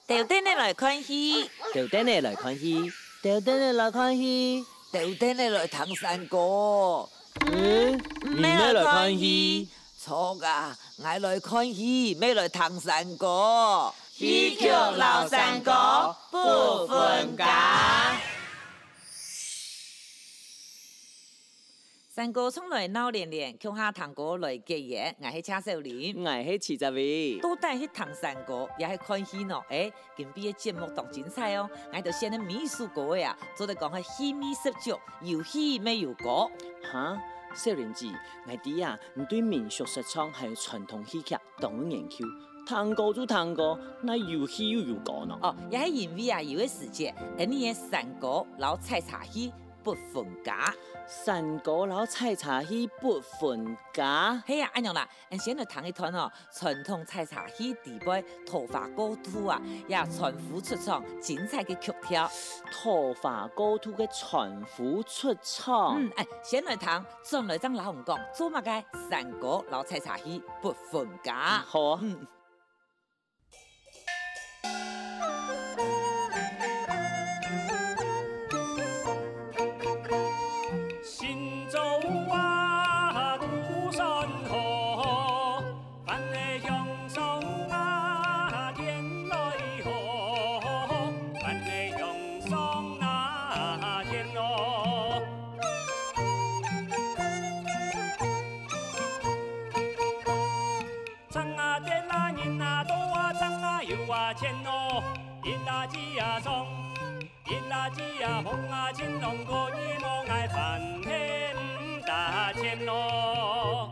豆丁的来看戏，豆丁的来看戏，豆丁的来看戏，豆丁的来唐山歌。你咩来看戏？错啊，我来看戏，咩来唐山歌。戏曲老山歌不分家。山歌从来闹连连，乡下堂歌来结缘。我是车少林，我是七十位。都带去唐山歌，也是看戏喏。今比嘅节目当精彩哦。我就选了美术歌呀，做得讲係戏美十足，有戏没有歌。哈，少林子，我哋啊，唔对民俗实唱还有传统戏剧当有研究。tango 就tango，那有戏又有歌呢。哦，也係因為啊，有個時節，你嘅山歌撈採茶戲不分家。山歌撈採茶戲不分家。係啊，安樣啦，先嚟談一談哦，傳統採茶戲地位桃花高土啊，也全副出場精彩嘅曲調。桃花高土嘅全副出場。先嚟談，將來將老紅講，做乜嘅山歌撈採茶戲不分家。好啊。红啊，金龙过一梦爱翻天大钱咯。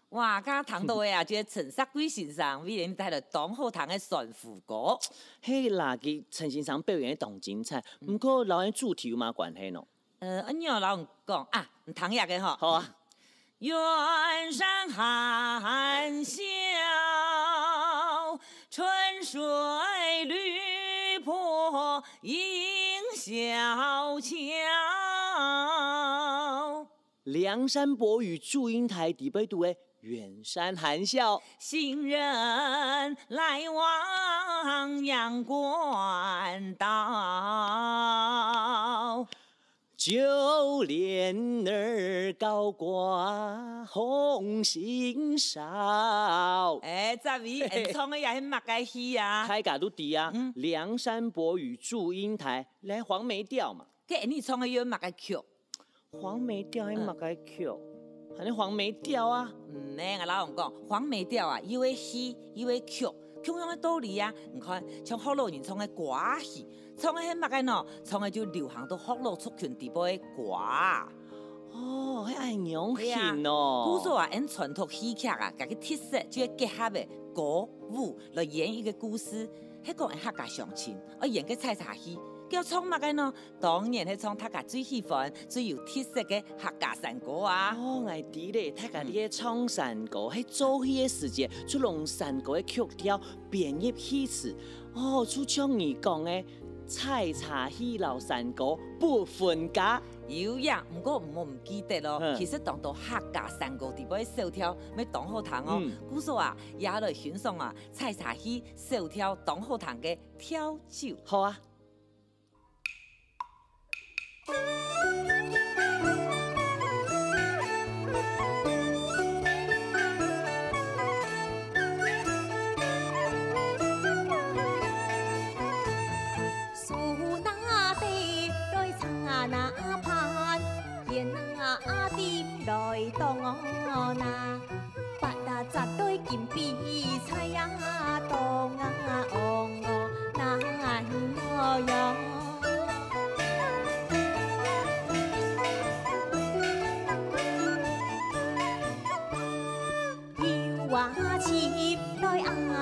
哇！剛剛談到嘅啊，即係陳薩貴先生為你帶來當好聽嘅旋風歌。嘿啦，佢陳先生表演當精彩，不過老人主題有乜關係呢？安樣老人講啊，唔聽日嘅嗬。好啊。遠山含笑，春水綠波映小橋。梁山伯與祝英台第八度嘅遠山含笑，行人來往陽關道，就連兒高掛紅星梢。這位唱嘅也係乜嘅戲啊？大家都知啊，梁山伯與祝英台嚟黃梅調嘛。嘅你唱嘅要乜嘅曲？黃梅調係乜嘅曲？係你黃梅調啊？唔係，我老人講黃梅調啊，有嘅戲，有嘅曲，同樣嘅道理啊。你看，像福佬人唱嘅歌戲，唱嘅係乜嘅呢？唱嘅就流行到福佬族群地步嘅歌。哦，迄爱样对啊型哦。古说啊，因传统戏剧啊，家己特色就要结合的歌舞来演一个故事，迄个客家乡亲，演个采茶戏。叫创乜嘅呢？當然係創大家最喜歡、最有特色嘅客家山歌啊！哦，我知咧，大家啲唱山歌喺做戲嘅時節，就用山歌嘅曲調編入戲詞。哦，就像你講嘅採茶戲老山歌不分家。有呀，不過我唔記得咯。其實當到客家山歌地位小調，咪當好彈哦。故說啊，也來欣賞啊，採茶戲小調當好彈嘅跳酒。好啊。來當我那，八大扎堆劍比賽呀，當我那喲。要話切來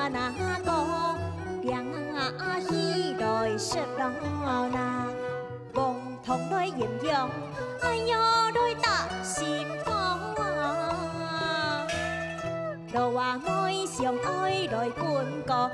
那個，兩起來食咯那，共同來營養，哎呀來打心房啊！路話愛上愛來半個。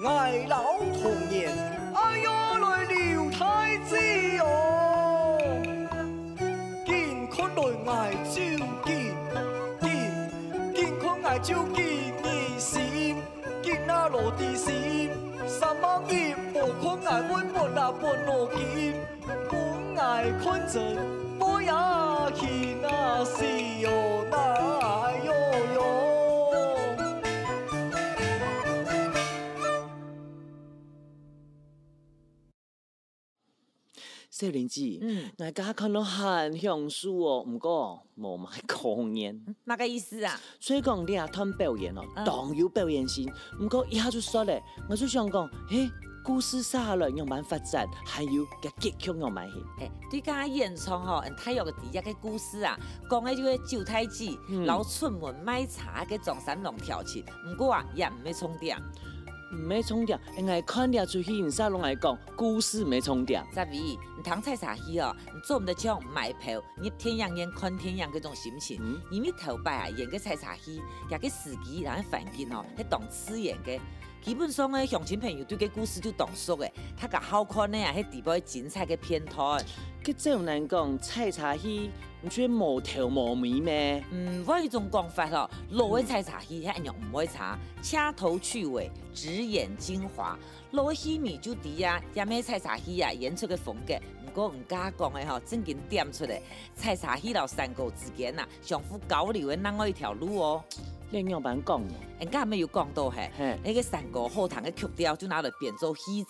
爱老童年，哎呦来聊太子哦，健康来爱照健康爱照健儿心，健那落地心，三万亿无可爱稳稳那半路金，不爱看真，不要去那是哦那哟哟。少年子，大家看到很享受哦，不過無買公演。乜個意思啊？所以講你啊，睇表演哦，當有表演性。不過一下就說咧，我就想講，故事下來樣慢發展，還有個結局樣慢戲。對家演唱吼，太陽嘅第一個故事啊，講嘅就係九太子老出門買茶嘅莊三郎調情，不過啊，也唔係重點。唔係重點，我看了出去，人沙攏來講，故事唔係重點。十二，你睇採茶戲哦，你做唔得像買票入天陽演看天陽嗰種心情。因為頭擺啊演個採茶戲，也個時機然後環境哦，係當次演嘅。基本上咧，鄉親朋友對個故事就當熟嘅，他個好看呢啊，係地位精彩嘅片段。佢真難講採茶戲，唔算無頭無尾咩？我有一種講法咯，老嘅採茶戲係用唔會茶，掐頭去尾，只演精華。老嘅戲迷就啲啊，也咩採茶戲啊演出嘅風格，唔過唔加講嘅吼，正經點出嚟，採茶戲同山歌之間啊，相互交流嘅另外一條路哦。你樣版講喎，人家咪有講到係，你個山歌好聽嘅曲調就拿來變做戲詞，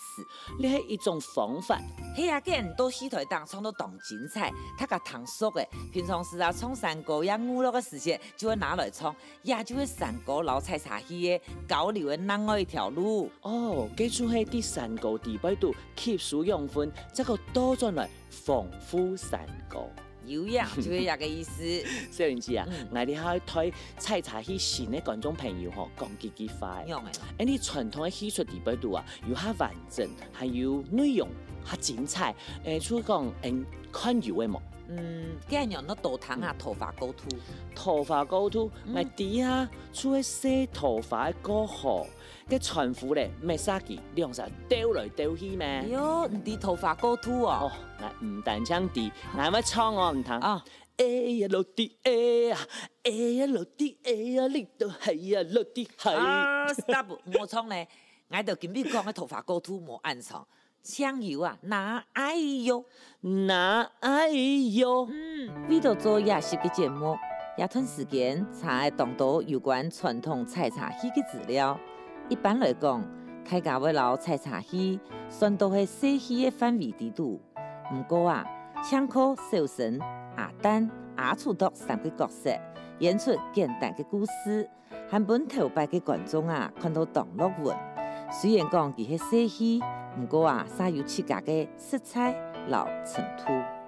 你係一種方法。係啊，嘅人都戲台當唱到當精彩，他個唐熟嘅，平常時啊唱山歌呀娛樂嘅時節就會拿來唱，也就係山歌老採茶戲嘅交流嘅另外一條路。哦，記住係啲山歌地位度吸收養分，這個倒轉來豐富山歌。有呀，就係這個意思。少年子啊，我哋可以推採茶戲新嘅觀眾朋友嗬，講幾快。你傳統嘅戲出地位度啊，有下完整，還有內容，較精彩。除講看有嘅冇？今样那倒糖啊，头发高秃。头发高秃，咪底下出去洗头发的过后，个船夫咧，咪杀佢两下丢来丢去咩？哎呦，你头发高秃哦。哦，嗱唔但唱地，嗌乜唱我唔通。啊，哎呀落地哎呀，哎呀落地哎呀，你都系呀落地系。啊 ，stop， 莫唱咧，我就今日讲嘅头发高秃莫暗唱，香油啊，哪哎呦。那哎哟，为了做夜市嘅节目，也段时间查当多有关传统采茶戏嘅资料。一般来讲，大家会留采茶戏，算到系戏戏嘅范围地度。不过啊，请靠小生、阿丹、阿楚德三个角色，演出简单嘅故事，还本头摆嘅观众啊看到动乐文。虽然讲佢系戏戏，不过啊，煞有自家嘅色彩。老成都。